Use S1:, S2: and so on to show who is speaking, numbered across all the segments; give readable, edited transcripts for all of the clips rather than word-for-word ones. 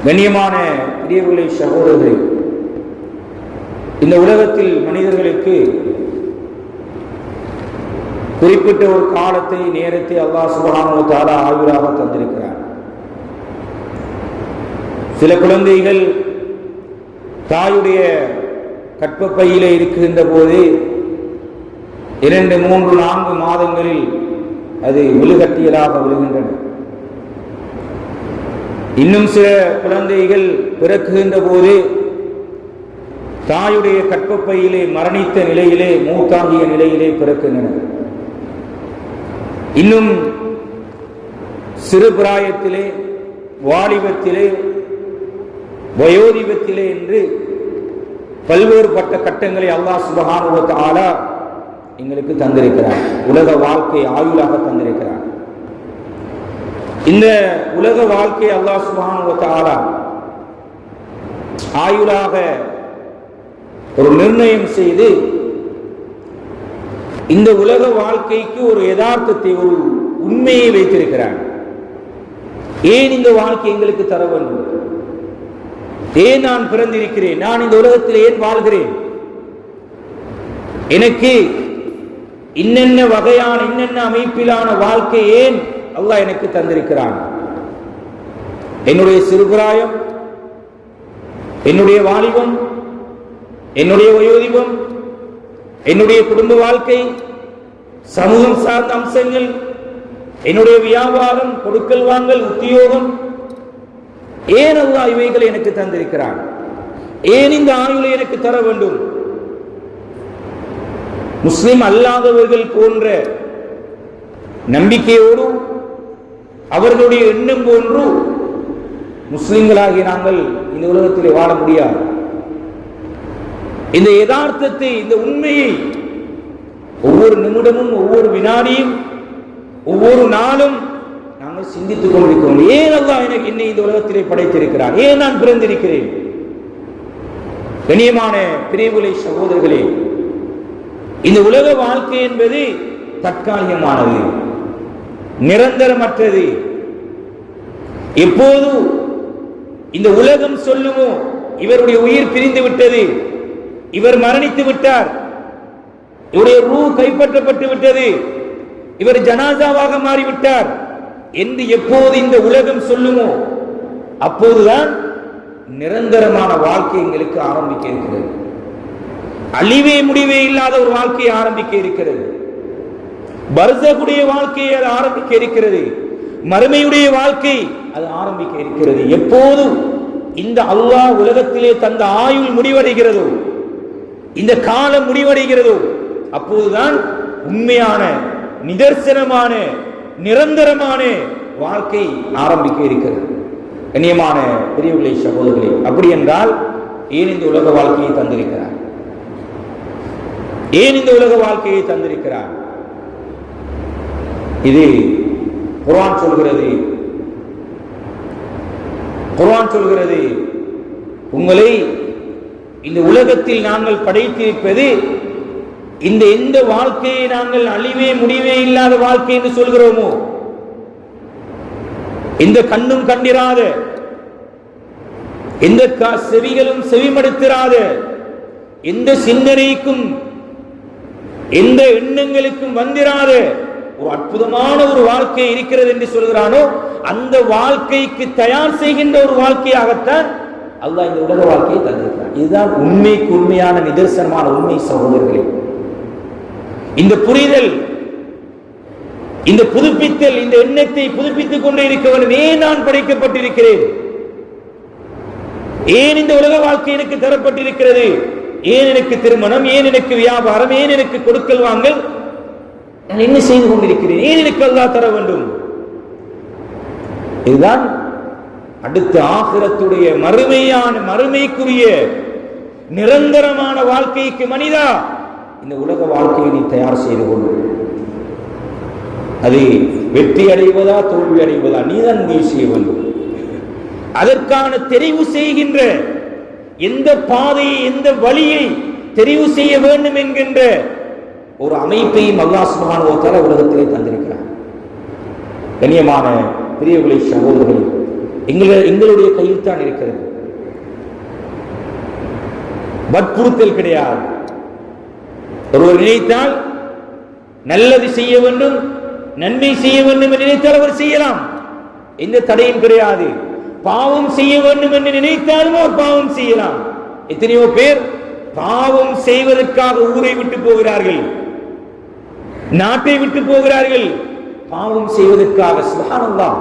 S1: கண்ணியமான பிரியவுகளை சகோதரர்களே, இந்த உலகத்தில் மனிதர்களுக்கு குறிப்பிட்ட ஒரு காலத்தை நேரத்தை அல்லாஹ் சுப்ஹானஹு வ தஆலா ஆயுளாக தந்திருக்கிறார். சில குழந்தைகள் தாயுடைய கற்பப்பையிலே இருக்கின்ற போது 2, 3, 4 மாதங்களில் அது விழுகட்டியலாக விழுகின்றன. இன்னும் சில குழந்தைகள் பிறக்குகின்ற போது தாயுடைய கற்பப்பையிலே மரணித்த நிலையிலே, மூத்தாகிய நிலையிலே பிறக்கின்றன. இன்னும் சிறு பிராயத்திலே, வாலிபத்திலே, வயோதிபத்திலே என்று பல்வேறுபட்ட கட்டங்களை அல்லாஹ் சுப்ஹானஹு வ தஆலா எங்களுக்கு தந்திருக்கிறார். உலக வாழ்க்கை ஆயுளாக தந்திருக்கிறார். இந்த உலக வாழ்க்கை அல்லாஹ் சுப்ஹானஹு வ தஆலா ஆயுளாக ஒரு நிர்ணயம் செய்து இந்த உலக வாழ்க்கைக்கு ஒரு யதார்த்தத்தை, ஒரு உண்மையை வைத்திருக்கிறார். ஏன் இந்த வாழ்க்கை எங்களுக்கு தர வேண்டும்? ஏன் நான் பிறந்திருக்கிறேன்? நான் இந்த உலகத்தில் ஏன் வாழ்கிறேன்? எனக்கு இன்னென்ன வகையான, இன்னென்ன அமைப்பிலான வாழ்க்கை ஏன் அல்லாஹ் எனக்கு தந்திருக்கிறான்? என்னுடைய சிறுபிராயம், என்னுடைய வாலிபம், என்னுடைய வயோதிபம், என்னுடைய குடும்ப வாழ்க்கை, சமூகம் சார்ந்த அம்சங்கள், என்னுடைய வியாபாரம், கொடுக்கல் வாங்கல், உத்தியோகம், ஏன் அல்லாஹ் இவைகளை எனக்கு தந்திருக்கிறான்? ஏன் இந்த ஆயுளை எனக்கு தர வேண்டும்? முஸ்லிம் அல்லாதவர்கள் போன்ற நம்பிக்கையோடு, அவர்களுடைய எண்ணம் போன்று முஸ்லிம்களாகி நாங்கள் இந்த உலகத்திலே வாழ முடியாது. இந்த யதார்த்தத்தை, இந்த உண்மையை ஒவ்வொரு நிமிடமும், ஒவ்வொரு வினாடியும், ஒவ்வொரு நாளும் நாங்கள் சிந்தித்துக் கொண்டிருக்கிறோம். ஏன் அல்லாஹ் எனக்கு என்னை இந்த உலகத்திலே படைத்திருக்கிறார்? ஏன் நான் பிறந்திருக்கிறேன்? கண்ணியமான பிரியவுகளை சகோதரர்களே, இந்த உலக வாழ்க்கை என்பது தற்காலிகமானது, நிரந்தரமற்றது. எப்போது இந்த உலகம் சொல்லுமோ இவருடைய உயிர் பிரிந்து விட்டது, இவர் மரணித்து விட்டார், இவருடைய ரூ கைப்பற்றப்பட்டு விட்டது, இவர் ஜனாசாவாக மாறிவிட்டார் என்று எப்போது இந்த உலகம் சொல்லுமோ அப்போதுதான் நிரந்தரமான வாழ்க்கை எங்களுக்கு ஆரம்பிக்க இருக்கிறது. அழிவே முடிவே இல்லாத ஒரு வாழ்க்கையை ஆரம்பிக்க இருக்கிறது. பர்சகுடைய வாழ்க்கையை அது ஆரம்பிக்க இருக்கிறது. மறுமையுடைய வாழ்க்கை அது ஆரம்பிக்க இருக்கிறது. எப்போது இந்த அல்லாஹ் உலகத்திலே தந்த ஆயுள் முடிவடைகிறதோ, இந்த காலம் முடிவடைகிறதோ, அப்போதுதான் உண்மையான, நிதர்சனமான, நிரந்தரமான வாழ்க்கை ஆரம்பிக்க இருக்கிறது. கண்ணியமான பெரியவர்களே, சகோதரர்களே, அப்படி என்றால் ஏன் இந்த உலக வாழ்க்கையை தந்திருக்கிறார்? ஏன் இந்த உலக வாழ்க்கையை தந்திருக்கிறார்? இது குர்ஆன் சொல்கிறது. குர்ஆன் சொல்கிறது, உங்களை இந்த உலகத்தில் நாங்கள் படைத்திருப்பது இந்த எந்த வாழ்க்கையை நாங்கள் அழிவே முடிவே இல்லாத வாழ்க்கை என்று சொல்கிறோமோ, எந்த கண்ணும் கண்டிராத, எந்த செவிகளும் செவிமடுத்திராத, எந்த சிந்தனைக்கும் எந்த எண்ணங்களுக்கும் வந்திராத ஒரு அற்புதமான ஒரு வாழ்க்கை இருக்கிறது என்று சொல்கிறானோ, அந்த வாழ்க்கைக்கு தயார் செய்கின்ற ஒரு வாழ்க்கையாகத்தான் அல்லாஹ் இந்த உலக வாழ்க்கையை தந்திருக்கிறார். இதுதான் உண்மைக்கு உண்மையான நிதர்சனமான உண்மை சகோதரர்களே. இந்த புரிதல், இந்த புதுப்பித்தல், இந்த எண்ணத்தை புதுப்பித்துக் கொண்டே இருக்க வேண்டும். ஏன் நான் படைக்கப்பட்டிருக்கிறேன்? ஏன் இந்த உலக வாழ்க்கை எனக்கு தரப்பட்டிருக்கிறது? ஏன் எனக்கு திருமணம்? ஏன் எனக்கு வியாபாரம்? ஏன் எனக்கு கொடுக்கல் வாங்கல்? நான் என்ன செய்து கொண்டிருக்கிறேன்? ஏன் எனக்கு அல்லாஹ் தர வேண்டும்? இதுதான் அடுத்த ஆகிரத்துடைய மறுமையான, மறுமைக்குரிய நிரந்தரமான வாழ்க்கைக்கு மனிதா இந்த உலக வாழ்க்கையை நீ தயார் செய்து கொண்டு, அது வெற்றி அடைவதா தோல்வி அடைவதா நீதான் முடிவு செய்ய வேண்டும். அதற்கான தெரிவு செய்கின்ற எந்த பாதையை, எந்த வழியை தெரிவு செய்ய வேண்டும் என்கின்ற ஒரு அமைப்பையும் அல்லாஹ் சுப்ஹானஹு வ தஆலா உலகத்திலே தந்திருக்கிறார். கண்ணியமான பெரியவர்களே, சகோதரர்களே, எங்களுடைய கையில் தான் இருக்கிறது. வற்புறுத்தல் கிடையாது. ஒருவர் நினைத்தால் நல்லது செய்ய வேண்டும், நன்மை செய்ய வேண்டும் என்று நினைத்தால் அவர் செய்யலாம், எந்த தடையும் கிடையாது. பாவம் செய்ய வேண்டும் என்று நினைத்தாலும் அவர் பாவம் செய்யலாம். எத்தனையோ பேர் பாவம் செய்வதற்காக ஊரை விட்டு போகிறார்கள், நாட்டை விட்டு போகிறார்கள், பாவம் செய்வதற்காக. சுப்ஹானல்லாஹ்.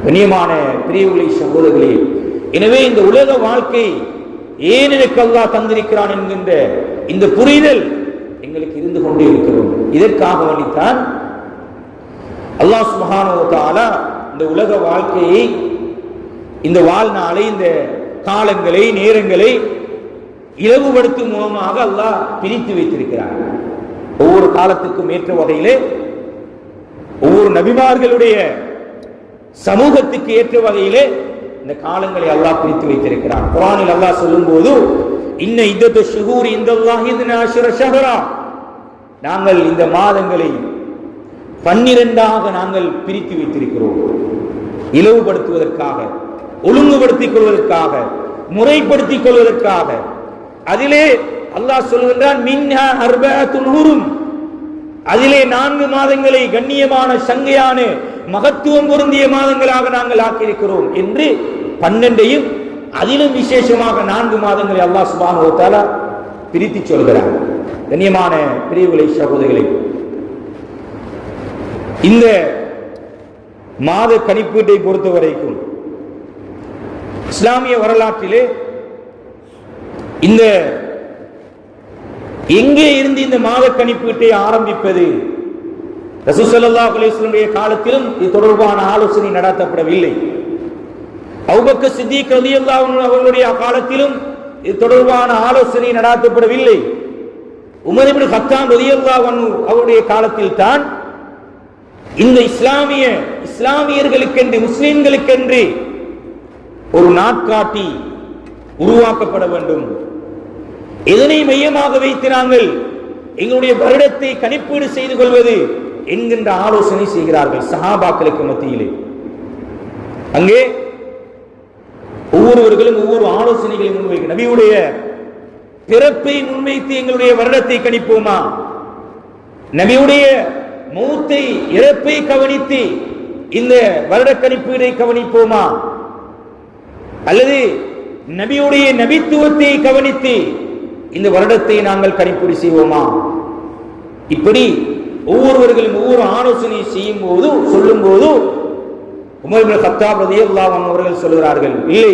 S1: கண்ணியமான பிரியவுகளை சகோதரர்களே, எனவே இந்த உலக வாழ்க்கை ஏன் எனக்கு அல்லாஹ் தந்திருக்கிறான் என்கின்ற இந்த புரிதல் எங்களுக்கு இருந்து கொண்டே இருக்கிறோம். இதற்காக வேண்டித்தான் அல்லாஹ் சுப்ஹானஹு வ தஆலா இந்த உலக வாழ்க்கையை, இந்த வாழ்நாளை, இந்த காலங்களை, நேரங்களை இலவுபடுத்தும் மூலமாக அல்லாஹ் பிரித்து வைத்திருக்கிறார். ஒவ்வொரு காலத்துக்கும் ஏற்ற வகையிலே, ஒவ்வொரு நபிமார்களுடைய சமூகத்துக்கு ஏற்ற வகையிலே இந்த காலங்களை அல்லாஹ் பிரித்து வைத்திருக்கிறார். குர்ஆனில் அல்லாஹ் சொல்லும்போது, இன்ன இத்தத்து ஷுஹூரி இந்தல்லாஹி 12 ஷஹரா, நாங்கள் இந்த மாதங்களை 12ஆக நாங்கள் பிரித்து வைத்திருக்கிறோம். இலவுபடுத்துவதற்காக, ஒழுங்குபடுத்திக் கொள்வதற்காக, முறைப்படுத்திக் கொள்வதற்காக. அதிலே அல்லாஹ் சொல்கின்றான், மின்ஹா அர்பஅத்துல் ஹுரும், அதிலே 4 மாதங்களை கண்ணியமான, சங்கையான, மகத்துவம் பொருந்திய மாதங்களாக நாங்கள் ஆக்கியிருக்கிறோம் என்று 12ஐயும் அதிலும் விசேஷமாக 4 மாதங்களை அல்லாஹ் சுப்ஹானஹு வ தஆலா பிரித்து சொல்கிறார். கண்ணியமான பிரிவுகளை சகோதரிகளே, இந்த மாத கணிப்பீட்டை பொறுத்த வரைக்கும் இஸ்லாமிய வரலாற்றிலே இந்த எங்கே இருந்து இந்த மாத கணிப்பீட்டை ஆரம்பிப்பது? ரசூல் ஸல்லல்லாஹு அலைஹி வஸல்லம் காலத்திலும் இது தொடர்பான ஆலோசனை நடத்தப்படவில்லை. அபூபக்கர் சித்திக் ரலியல்லாஹு அன்ஹு அவர்களுடைய காலத்திலும் இது தொடர்பான ஆலோசனை நடத்தப்படவில்லை. உமர் இப்னு கத்தாப் ரலியல்லாஹு அன்ஹு அவருடைய காலத்தில் தான் இந்த இஸ்லாமியர்களுக்கென்று, முஸ்லிம்களுக்கென்று ஒரு நாட்காட்டி உருவாக்கப்பட வேண்டும். இதனை மையமாக வைத்து நாங்கள் எங்களுடைய வருடத்தை கணிப்பீடு செய்து கொள்வது என்கின்ற ஆலோசனை செய்கிறார்கள் சஹாபாக்களுக்கு மத்தியிலே. அங்கே ஒவ்வொருவர்களும் ஒவ்வொரு ஆலோசனைகளை முன்வைக்க, நபியுடைய பிறப்பை முன்வைத்து எங்களுடைய வருடத்தை கணிப்போமா, நபியுடைய மௌத்தை, இறப்பை கவனித்து இந்த வருட கணிப்பீடை கவனிப்போமா, அல்லது நபியுடைய நபித்துவத்தை கவனித்து இந்த வருடத்தை நாங்கள் கணிப்பீடு செய்வோமா? இப்படி ஒவ்வொருவர்களும் ஒவ்வொரு ஆலோசனை செய்யும் போது, சொல்லும் போது உமர் இப்னு கத்தாப் ரலியல்லாஹு அன்ஹு அவர்கள் சொல்கிறார்கள், இல்லை,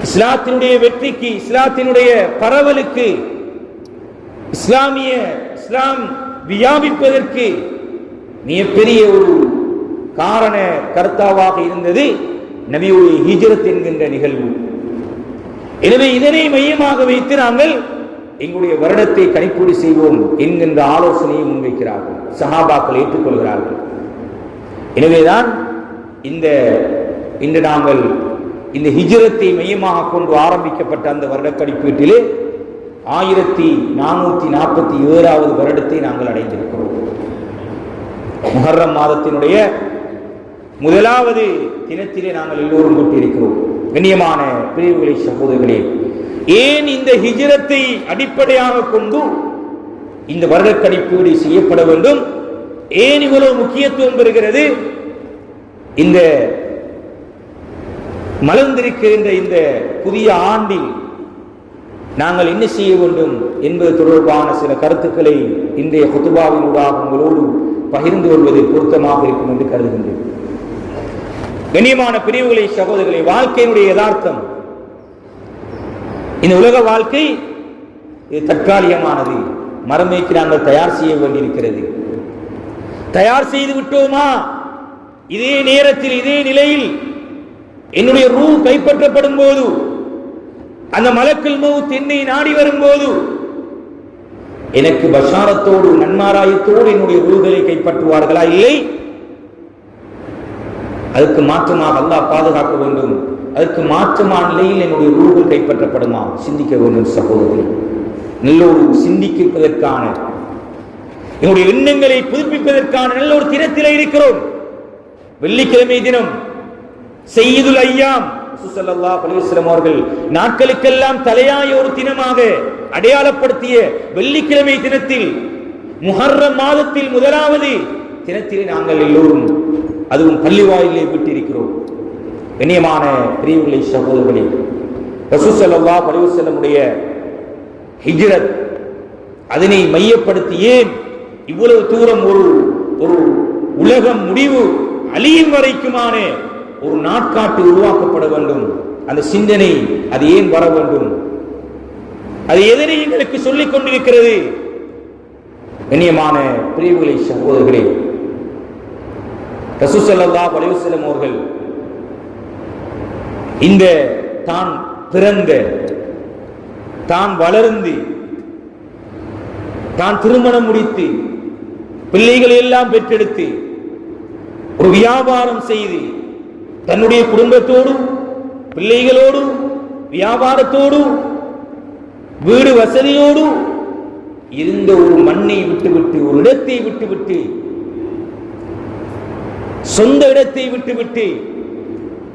S1: இஸ்லாத்தினுடைய வெற்றிக்கு, இஸ்லாத்தினுடைய பரவலுக்கு, இஸ்லாம் வியாபிப்பதற்கு மிகப்பெரிய ஒரு காரண கர்த்தாவாக இருந்தது நபியுடைய ஹிஜ்ரத் என்கின்ற நிகழ்வு. எனவே இதனை மையமாக வைத்து நாங்கள் எங்களுடைய வருடத்தை கணிப்பீடு செய்வோம் என்கின்ற ஆலோசனையை முன்வைக்கிறார்கள். சஹாபாக்கள் ஏற்றுக்கொள்கிறார்கள். எனவேதான் இன்று நாங்கள் இந்த ஹிஜ்ரத்தை மையமாக கொண்டு ஆரம்பிக்கப்பட்ட அந்த வருட கணிப்பீட்டிலே 1447வது வருடத்தை நாங்கள் அடைந்திருக்கிறோம். முஹர்ரம் மாதத்தினுடைய முதலாவது தினத்திலே நாங்கள் எல்லோரும் கூட்டியிருக்கிறோம். கண்ணியமான பிரிவுகளை சகோதரர்களே, ஏன் இந்த ஹிஜ்ரத்தை அடிப்படையாக கொண்டு இந்த வருட கணிப்பீடு செய்யப்பட வேண்டும்? ஏன் இவ்வளவு முக்கியத்துவம் பெறுகிறது? இந்த மலர்ந்திருக்கின்ற இந்த புதிய ஆண்டில் நாங்கள் என்ன செய்ய வேண்டும் என்பது தொடர்பான சில கருத்துக்களை இன்றைய குத்துபாவினூடாக உங்களோடு பகிர்ந்து கொள்வது பொருத்தமாக இருக்கும் என்று கருதுகின்றேன். கண்ணியமான பிரிவுகளை சகோதரர்களை, வாழ்க்கையினுடைய யதார்த்தம், இந்த உலக வாழ்க்கை இது தற்காலிகமானது. மறுமைக்கு நாங்கள் தயார் செய்ய வேண்டியிருக்கிறது. தயார் செய்து விட்டோமா? இதே நேரத்தில், இதே நிலையில் என்னுடைய ரூ கைப்பற்றப்படும் போது, அந்த மலக்குல் மௌத் என்னை நாடி வரும்போது, எனக்கு பஷாரத்தோடு, நன்மாராயத்தோடு என்னுடைய ரூகளை கைப்பற்றுவார்களா? இல்லை. அதுக்கு மாற்றமாக அல்லாஹ் பாதுகாக்க வேண்டும். அதுக்கு மாற்றமான நிலையில் என்னுடைய ரூகள் கைப்பற்றப்படுமா? சிந்திக்க வேண்டும் சகோதரர்களே. நல்லோடு சிந்திப்பதற்கான எங்களுடைய எண்ணங்களை புதுப்பிப்பதற்கான நல்ல ஒரு தினத்திலே இருக்கிறோம். வெள்ளிக்கிழமை தினம் செய்யுதுல் ஐயாம் ஸல்லல்லாஹு அலைஹி வஸல்லம் அவர்கள் நாட்களுக்கெல்லாம் தலையாய ஒரு தினமாக அடையாளப்படுத்திய வெள்ளிக்கிழமை தினத்தில் முஹர்ரம் மாதத்தில் முதலாவது தினத்திலே நாங்கள் எல்லோரும் அதுவும் பள்ளிவாயிலே விட்டிருக்கிறோம். கண்ணியமான பிரியர்களே, சகோதரர்களே, ரசூல் ஸல்லல்லாஹு அலைஹி வஸல்லம் உடைய ஹிஜ்ரத் அதனை மையப்படுத்தி ஏன் இவ்வளவு தூரம் ஒரு உலகம் முடிவு அழியும் வரைக்குமான ஒரு நாட்காட்டு உருவாக்கப்பட வேண்டும், அந்த சிந்தனை அது ஏன் வர வேண்டும், அது எதனை எங்களுக்கு சொல்லிக் கொண்டிருக்கிறது? கண்ணியமான பிரிவுகளை சகோதரர்களே, ரசூல் ஸல்லல்லாஹு அலைஹி வஸல்லம் அவர்கள் இந்த தான் பிறந்த, தான் வளர்ந்து, தான் திருமணம் முடித்து, பிள்ளைகளை எல்லாம் பெற்றெடுத்து, ஒரு வியாபாரம் செய்து, தன்னுடைய குடும்பத்தோடு, பிள்ளைகளோடு, வியாபாரத்தோடு, வீடு வசதியோடு இருந்த ஒரு மண்ணை விட்டுவிட்டு, ஒரு இடத்தை விட்டுவிட்டு, சொந்த இடத்தை விட்டுவிட்டு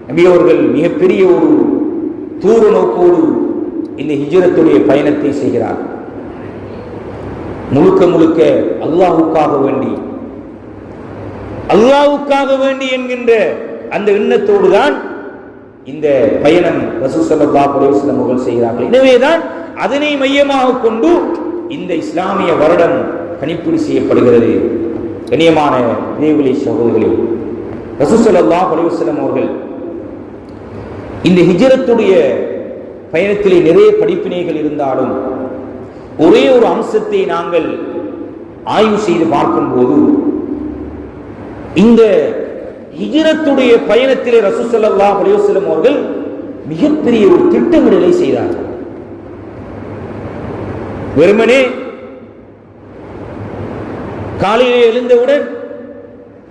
S1: நபி அவர்கள் மிகப்பெரிய ஒரு தூர நோக்கோடு இந்த ஹிஜ்ரத்துடைய பயணத்தை செய்கிறார். முழுக்க முழுக்க அல்லாஹ்வுக்காக வேண்டி என்கின்ற அந்த எண்ணத்தோடு தான் இந்த பயணம் ரசூல் ஸல்லல்லாஹு அலைஹி வஸல்லம் அவர்கள் செய்கிறார்கள். எனவேதான் அதனை மையமாக கொண்டு இந்த இஸ்லாமிய வருடம் கணிப்பீடு செய்யப்படுகிறது. கண்ணியமான பிரியர்களே, சகோதரர்களே, ரசூல் ஸல்லல்லாஹு அலைஹி வஸல்லம் அவர்கள் இந்த ஹிஜ்ரத்துடைய பயணத்திலே நிறைய படிப்பினைகள் இருந்தாலும் ஒரே ஒரு அம்சத்தை நாங்கள் ஆய்வு செய்து பார்க்கும்போது, இந்த ஹிஜ்ரத்துடைய பயணத்திலே ரசூல் ஸல்லல்லாஹு அலைஹி வஸல்லம் அவர்கள் மிகப்பெரிய ஒரு திட்டமிடலை செய்தார்கள். வெறுமனே காலையிலே எழுந்தவுடன்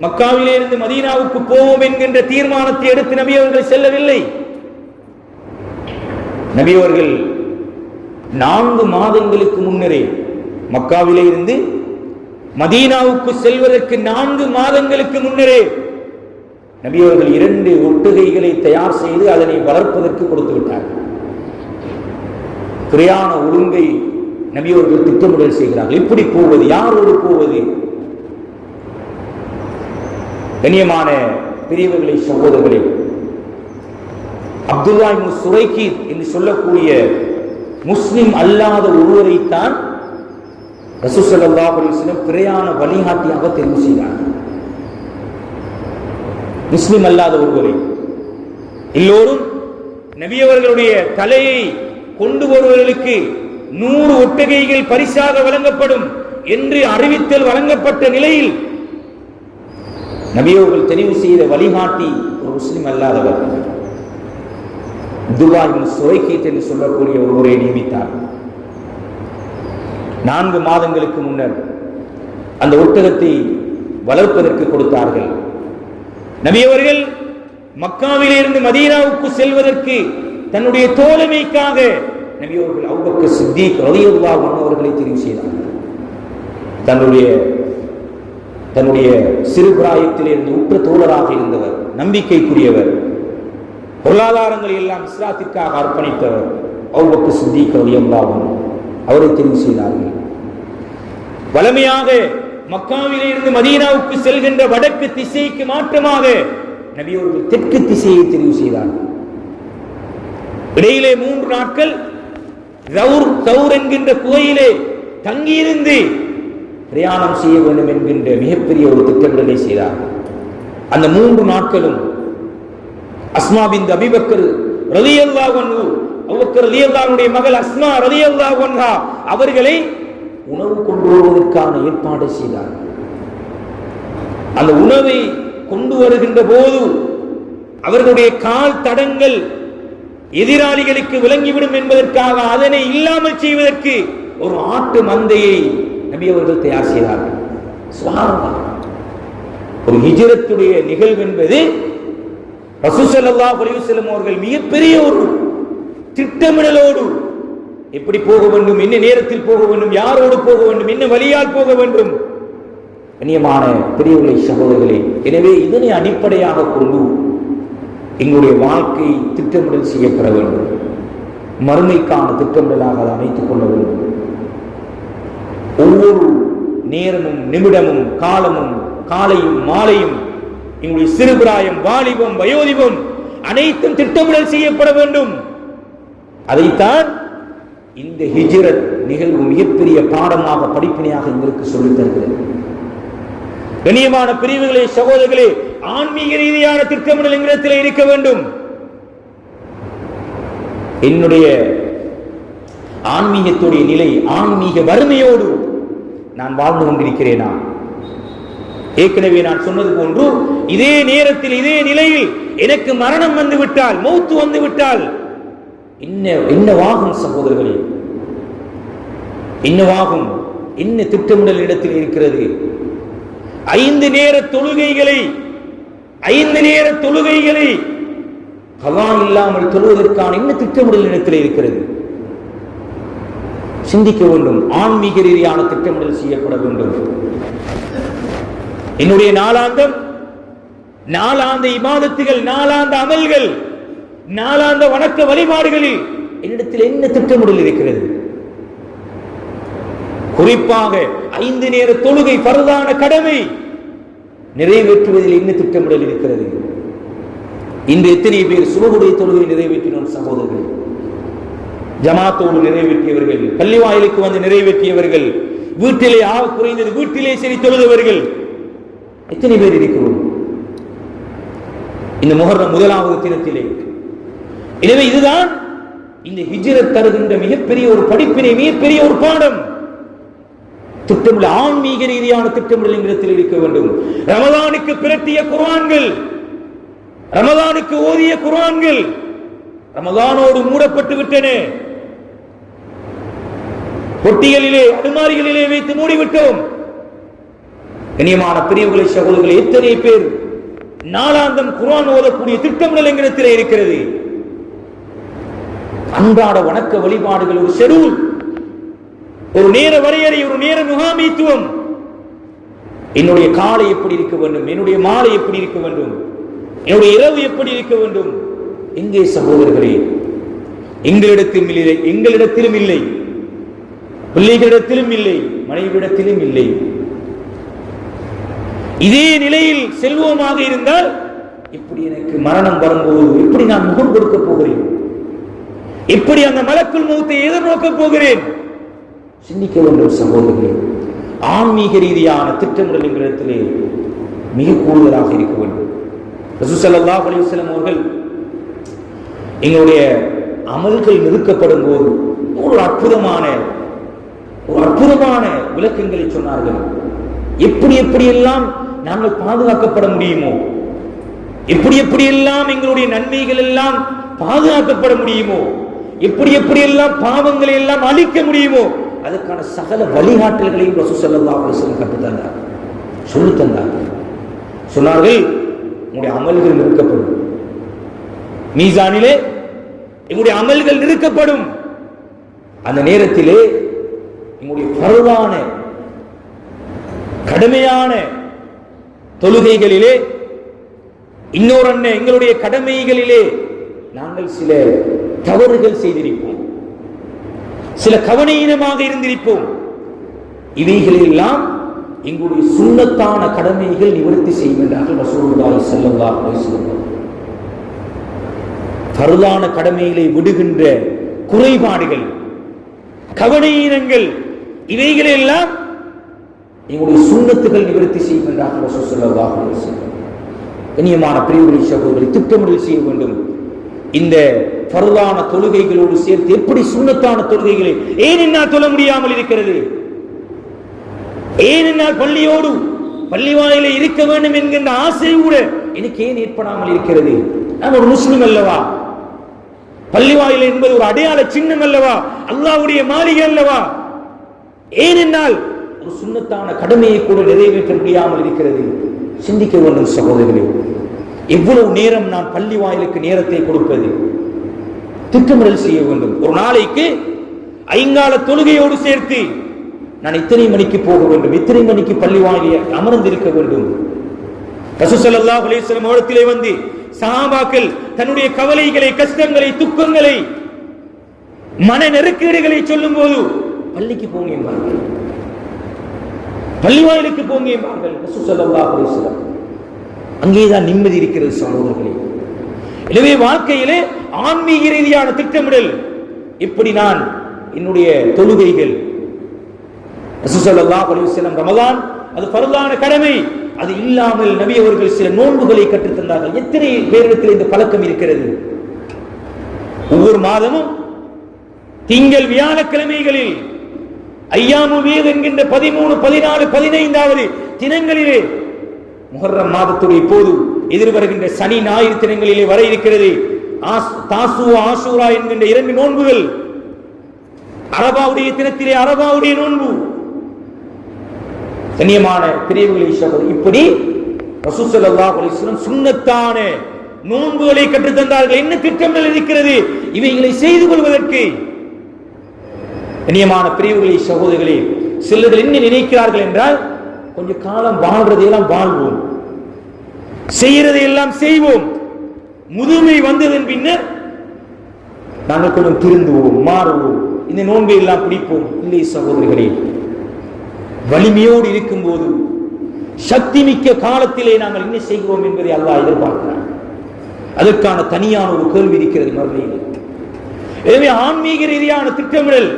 S1: மக்காவிலே இருந்து மதீனாவுக்கு போவோம் என்கின்ற தீர்மானத்தை எடுத்து நபி அவர்கள் செல்லவில்லை. நபி அவர்கள் 4 மாதங்களுக்கு முன்னரே மக்காவிலே இருந்து மதீனாவுக்கு செல்வதற்கு 4 மாதங்களுக்கு முன்னரே நபி அவர்கள் 2 ஒட்டகைகளை தயார் செய்து அதனை வளர்ப்பதற்கு கொடுத்து விட்டார்கள். பிரயாண ஒழுங்கை நபி அவர்கள் திட்டமிடல் செய்கிறார்கள். எப்படி போவது, யாரோடு போவது? கண்ணியமான பெரியவர்களே, சகோதரர்களே, அப்துல்லா இப்னு சுரைகீத் என்று சொல்லக்கூடிய முஸ்லிம் அல்லாத ஒருவரைத்தான் ரசூல் ஸல்லல்லாஹு அலைஹி வஸல்லம் பிரயாண வழிகாட்டியாக தெரிவு செய்தார். முஸ்லிம் அல்லாத ஒருவரை எல்லோரும் நபி அவர்களுடைய தலையை கொண்டு வருவதற்கு 100 ஒட்டகைகள் பரிசாக வழங்கப்படும் என்று அறிவித்தல் வழங்கப்பட்ட நிலையில் நபி அவர்கள் தெரிவு செய்த வழிகாட்டி ஒரு முஸ்லிம் அல்லாதவர் அப்துல்லா இப்னு சுரைகீத் என்று சொல்லக்கூடிய ஒருவரை நியமித்தார். 4 மாதங்களுக்கு முன்னர் அந்த ஒட்டகத்தை வளர்ப்பதற்கு கொடுத்தார்கள். நபி அவர்கள் மக்காவிலே இருந்து மதீனாவுக்கு செல்வதற்கு தன்னுடைய தோழமைக்காக நபி அவர்கள் அபூபக்கர் சித்தீக் ரலியல்லாஹு அன்ஹு அவர்களை தெரிவு செய்தார்கள். தன்னுடைய சிறு பிராயத்திலே இருந்து உற்ற தோழராக இருந்தவர், நம்பிக்கைக்குரியவர், பொருளாதாரங்களை எல்லாம் இஸ்லாத்திற்காக அர்ப்பணித்தவர் அபூபக்கர் சித்தீக் ரலியல்லாஹு அன்ஹு அவரை தெரிவு செய்தார்கள். வலிமையாக மக்காவிலே இருந்து மதீனாவுக்கு செல்கின்ற வடக்கு திசைக்கு மாற்றமாக நபி அவர்கள் தெற்கு திசையை தெரிவு செய்தார்கள். இடையிலே 3 நாட்கள் தௌர் என்கின்ற குகையிலே தங்கியிருந்து பிரயாணம் செய்ய வேண்டும் என்கின்ற மிகப்பெரிய ஒரு திட்டமிடலை செய்தார்கள். அந்த 3 நாட்களும் அஸ்மா பின்த் அபீ பக்கர் ரலியல்லாஹு அன்ஹு, அபூபக்கர் ரலியல்லாஹு அன்ஹுடைய மகள் அஸ்மா ரலியல்லாஹு அன்ஹா அவர்களை உணவு கொண்டு வருவதற்கான ஏற்பாடு செய்தார். அந்த உணவை கொண்டு வருகின்ற போது அவர்களுடைய கால் தடங்கள் எதிராளிகளுக்கு விளங்கிவிடும் என்பதற்காக அதனை இல்லாமல் செய்வதற்கு ஒரு ஆட்டு மந்தையை நபி அவர்கள் தயார் செய்தார்கள். ஒரு ஹிஜ்ரத்துடைய நிகழ்வு என்பது ரசூல் ஸல்லல்லாஹு அலைஹி வஸல்லம் அவர்கள் மிகப்பெரிய ஒரு திட்டமிடலோடு எப்படி போக வேண்டும், என்ன நேரத்தில் போக வேண்டும், யாரோடு போக வேண்டும், என்ன வழியால் போக வேண்டும், கண்ணியமான பெரியவர்களே, சகோதரர்களே, எனவே இதனை அடிப்படையாக கொண்டு எங்களுடைய வாழ்க்கை திட்டமிடல் செய்யப்பட வேண்டும். மறுமைக்கான திட்டமிடலாக அதை அமைத்துக் கொள்ள வேண்டும். ஒவ்வொரு நேரமும் நிமிடமும் காலமும் காலையும் மாலையும் எங்களுடைய சிறுபிராயம், வாலிபம், வயோதிபம் அனைத்தும் திட்டமிடல் செய்யப்பட வேண்டும். அதைத்தான் இந்த ஹிஜ்ரத் நிகழ்வு மிகப்பெரிய பாடமாக, படிப்பினையாக எங்களுக்கு சொல்லித் தருகிறது. கண்ணியமான பிரிவுகளே, சகோதரர்களே, ஆன்மீக ரீதியான திட்டமிடல் எங்களிடத்தில் இருக்க வேண்டும். என்னுடைய ஆன்மீகத்துடைய நிலை, ஆன்மீக வறுமையோடு நான் வாழ்ந்து கொண்டிருக்கிறேனா? ஏற்கனவே நான் சொன்னது போன்று, இதே நேரத்தில் இதே நிலையில் எனக்கு மரணம் வந்து விட்டால், மௌத்து வந்து விட்டால் என்னவாகும் சகோதரர்களே? என்னவாகும்? என்ன திட்டமிடல் இடத்தில் இருக்கிறது? 5 நேர தொழுகைகளை கலா இல்லாமல் தொழுவதற்கான என்ன திட்டமிடல் இடத்தில் இருக்கிறது? சிந்திக்க வேண்டும். ஆன்மீக ரீதியான திட்டமிடல் செய்யப்பட வேண்டும். என்னுடைய நாளாந்த இபாதத்துகள், நாளாந்த அமல்கள், நாளாந்த வணக்க வழிபாடுகளில் என்னிடத்தில் என்ன திட்டமிடல் இருக்கிறது? குறிப்பாக 5 நேர தொழுகை பரதான கடமை நிறைவேற்றுவதில் என்ன திட்டமிடல் இருக்கிறது? இன்று எத்தனை பேர் சுபகுடைய தொழுகை நிறைவேற்றினோம் சகோதரர்கள்? ஜமாத்தோடு நிறைவேற்றியவர்கள், பள்ளிவாயிலுக்கு வந்து நிறைவேற்றியவர்கள், வீட்டிலே குறைந்தது வீட்டிலே சரி தொழுதவர்கள் எத்தனை பேர் இருக்கிறோம் இந்த முஹர்ரம் 1வது தினத்திலே? எனவே இதுதான் இந்த ஹிஜ்ரத் தருகின்ற மிகப்பெரிய ஒரு படிப்பினை, மிகப்பெரிய ஒரு பாடம். திட்டமிடல், ஆன்மீக ரீதியான திட்டமிடல் எங்களிடத்தில் இருக்க வேண்டும். ரமலானுக்கு பிரட்டிய குர்ஆன்கள், ரமலானுக்கு ஓதிய குர்ஆன்கள் ரமலானோடு மூடப்பட்டு விட்டன. பொட்டிகளிலே, அலுமாரிகளிலே வைத்து மூடிவிட்டோம். கண்ணியமான பெரியவர்களே, சகோதரர்களே, எத்தனை பேர் நாளாந்தம் குர்ஆன் ஓதக்கூடிய திட்டமிடல் எங்களிடத்தில் இருக்கிறது? அன்றாட வணக்க வழிபாடுகள், ஒரு ஷெட்யூல், ஒரு நேர வரையறை, ஒரு நேர முகாமைத்துவம். என்னுடைய காலை எப்படி இருக்க வேண்டும்? என்னுடைய மாலை எப்படி இருக்க வேண்டும்? என்னுடைய இரவு எப்படி இருக்க வேண்டும்? எங்கே சகோதரர்களே? எங்களிடத்திலும் இல்லை, பிள்ளைகளிடத்திலும் இல்லை, மனைவியிடத்திலும் இல்லை. இதே நிலையில் செல்வமாக இருந்தால் இப்படி எனக்கு மரணம் வரும்போது எப்படி நான் முகம் கொடுக்க போகிறேன்? எப்படி அந்த மலக்குல் மௌத்தை எதிர்நோக்க போகிறேன்? சிந்திக்க வேண்டும் சகோதரர்களே. ஆன்மீக ரீதியான திட்டமிடல் எங்களிடத்திலே மிக கூடுதலாக இருக்க வேண்டும். ரசூல் ஸல்லல்லாஹு அலைஹி வஸல்லம் அவர்கள் எங்களுடைய அமல்கள் நிறுக்கப்படும் போது ஒரு அற்புதமான விளக்கங்களை சொன்னார்கள். எப்படியெல்லாம் நாங்கள் பாதுகாக்கப்பட முடியுமோ, எப்படியெல்லாம் எங்களுடைய நன்மைகள் எல்லாம் பாதுகாக்கப்பட முடியுமோ, எப்படியெல்லாம் பாவங்களை எல்லாம் அழிக்க முடியுமோ, அதற்கான சகல வழிகாட்டல்களையும் ரசூல் ஸல்லல்லாஹு அலைஹி வஸல்லம் கற்றுத்தந்தார், சொல்லித் தந்தார். சொன்னார்கள், உங்களுடைய அமல்கள் நிறுக்கப்படும், மீசானிலே எங்களுடைய அமல்கள் நிறுக்கப்படும். அந்த நேரத்திலே எங்களுடைய பரவான கடுமையான தொழுகைகளிலே, இன்னொரு எங்களுடைய கடமைகளிலே நாங்கள் சில தவறுகள் செய்திருப்போம், சில கவனீனமாக இருந்திருப்போம். இவைகளெல்லாம் எங்களுடைய சுன்னத்தான கடமைகள் நிவர்த்தி செய்கின்றார்கள் ரசூலுல்லாஹி ஸல்லல்லாஹு அலைஹி வஸல்லம். ஃபர்லான கடமைகளை விடுகின்ற குறைபாடுகள், கவனீனங்கள், இவைகளெல்லாம் எங்களுடைய சுன்னத்துகள் நிவர்த்தி செய்கின்றார்கள் ரசூல் ஸல்லல்லாஹு அலைஹி வஸல்லம். கண்ணியமான பிரிவுகளை சகோதரர்களை, திட்டமிடல் செய்ய வேண்டும். இந்த ஃபர்லான தொழுகைகளோடு சேர்த்து எப்படி சுன்னத்தான தொழுகைகளை ஏன் என்னால் தொழ முடியாமல் இருக்கிறது? ஏன் என்னால் பள்ளி வாயில இருக்க வேண்டும் என்கின்ற ஆசை கூட எனக்கு ஏன் ஏற்படாமல் இருக்கிறது? நான் ஒரு முஸ்லிம் அல்லவா? பள்ளி வாயில் என்பது ஒரு அடையாள சின்னம் அல்லவா? அல்லாஹ்வுடைய மாளிகை அல்லவா? ஏன் என்னால் ஒரு சுன்னத்தான கடமையை கூட நிறைவேற்ற முடியாமல் இருக்கிறது? சிந்திக்க வேண்டும் சகோதரர்களே. எவ்வளவு நேரம் நான் பள்ளி வாயிலுக்கு நேரத்தை கொடுப்பது? திட்டமிடல் செய்ய வேண்டும். ஒரு நாளைக்கு 5 தொழுகையோடு சேர்த்து நான் இத்தனை மணிக்கு போக வேண்டும், இத்தனை மணிக்கு பள்ளி வாயிலே அமர்ந்திருக்க வேண்டும். ரசூல் ஸல்லல்லாஹு அலைஹி வஸல்லம் இடத்திலே வந்து சஹாபாக்கள் தன்னுடைய கவலைகளை, கஷ்டங்களை, துக்கங்களை, மன நெருக்கடிகளை சொல்லும் போது பள்ளிக்கு போங்க என்பார்கள், பள்ளி வாயிலுக்கு போங்க என்பார்கள் ரசூல் ஸல்லல்லாஹு அலைஹி வஸல்லம். அங்கேதான் நிம்மதி இருக்கிறது சகோதரர்களே. எனவே வாழ்க்கையிலே ஆன்மீக ரீதியான திட்டமிடல், இப்படி நான் என்னுடைய தொழுகைகள், ரசூல் ஸல்லல்லாஹு அலைஹி வஸல்லம் ரமலான் அது ஃபர்லான கடமை, அது இல்லாமல் நபி அவர்கள் சில நோன்புகளை கற்றுத் தந்தார்கள். எத்தனை பேரிடத்தில் இந்த பழக்கம் இருக்கிறது? ஒவ்வொரு மாதமும் திங்கள் வியாழக்கிழமைகளில் ஐயாமுல் பீத் என்கின்ற 13, 14, 15வது தினங்களிலே, முஹர்ரம் மாதத்துடைய போது எதிர்வருகின்ற சனி ஞாயிறு தினங்களிலே வர இருக்கிறது தாசுவா ஆஷூரா என்கின்ற 2 நோன்புகள். அரபாவுடைய தினத்திலே அரபாவுடைய நோன்பு. கண்ணியமான பிரிவுகளை இப்படி ரசூல் ஸல்லல்லாஹு அலைஹி வஸல்லம் சுன்னத்தான நோன்புகளை கற்றுத் தந்தார்கள். என்ன திட்டங்கள் இருக்கிறது இவைகளை செய்து கொள்வதற்கு? கண்ணியமான பிரிவுகளை சகோதரர்களே, சிலர்கள் என்ன நினைக்கிறார்கள் என்றால், கொஞ்சம் காலம் வாழ்றதையெல்லாம் வாழ்வோம், செய்யறதையெல்லாம் செய்வோம், முதுமை வந்ததன் பின்னர் நாங்கள் கொஞ்சம் திருந்துவோம், மாறுவோம், இந்த நோன்பை எல்லாம் பிடிப்போம். இல்லை சகோதரர்களே, வலிமையோடு இருக்கும் போது, சக்தி மிக்க காலத்திலே நாங்கள் என்ன செய்கிறோம் என்பதை அல்லாஹ் எதிர்பார்க்கிறார். அதற்கான தனியான ஒரு கேள்வி இருக்கிறது மறுமையில். எனவே ஆன்மீக ரீதியான திட்டமிடல்.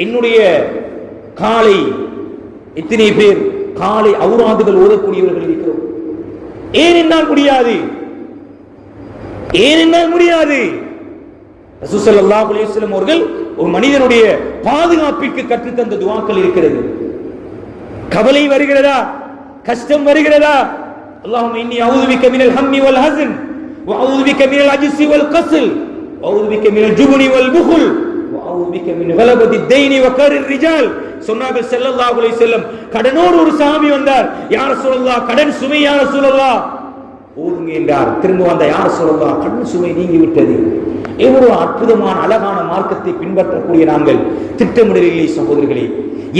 S1: என்னுடைய காலை, எத்தனை பேர் காலை அவுராதுகள் ஓதக்கூடியவர்கள் இருக்கிறோம்? ஏன் என்னால் முடியாது? ஏன் என்னால் முடியாது? ரசூல் ஸல்லல்லாஹு அலைஹி வஸல்லம் அவர்கள் ஒரு மனிதனுடைய பாதுகாப்பிற்கு கற்றுத்தந்த துஆக்கள் இருக்கிறது. கவலை வருகிறதா, கஷ்டம் வருகிறதா, அல்லாஹும்ம இன்னி அஊது பிக மினல் ஹம்மி வல் ஹஸன் வ அஊது பிக மினல் அஜ்ஸி வல் கஸ்ல் வ அஊது பிக மினல் ஜுப்னி வல் புஹுல் வ அஊது பிக மின் கலபதி தைனி வ கரிர் ரிஜால். சொன்னார்கள் ஸல்லல்லாஹு அலைஹி வஸல்லம், கடனோடு ஒரு சஹாபி வந்தார், யா ரசூலல்லாஹ் கடன் சுமை யா ரசூலல்லாஹ் ஓதுங்க என்றார். திரும்ப வந்த யா ரசூலல்லாஹ் கடன் சுமை நீங்கி விட்டது. எவ்வளவு அற்புதமான அழகான மார்க்கத்தை பின்பற்றக்கூடிய நாங்கள் திட்டமிடல் இல்லை சகோதரர்களே.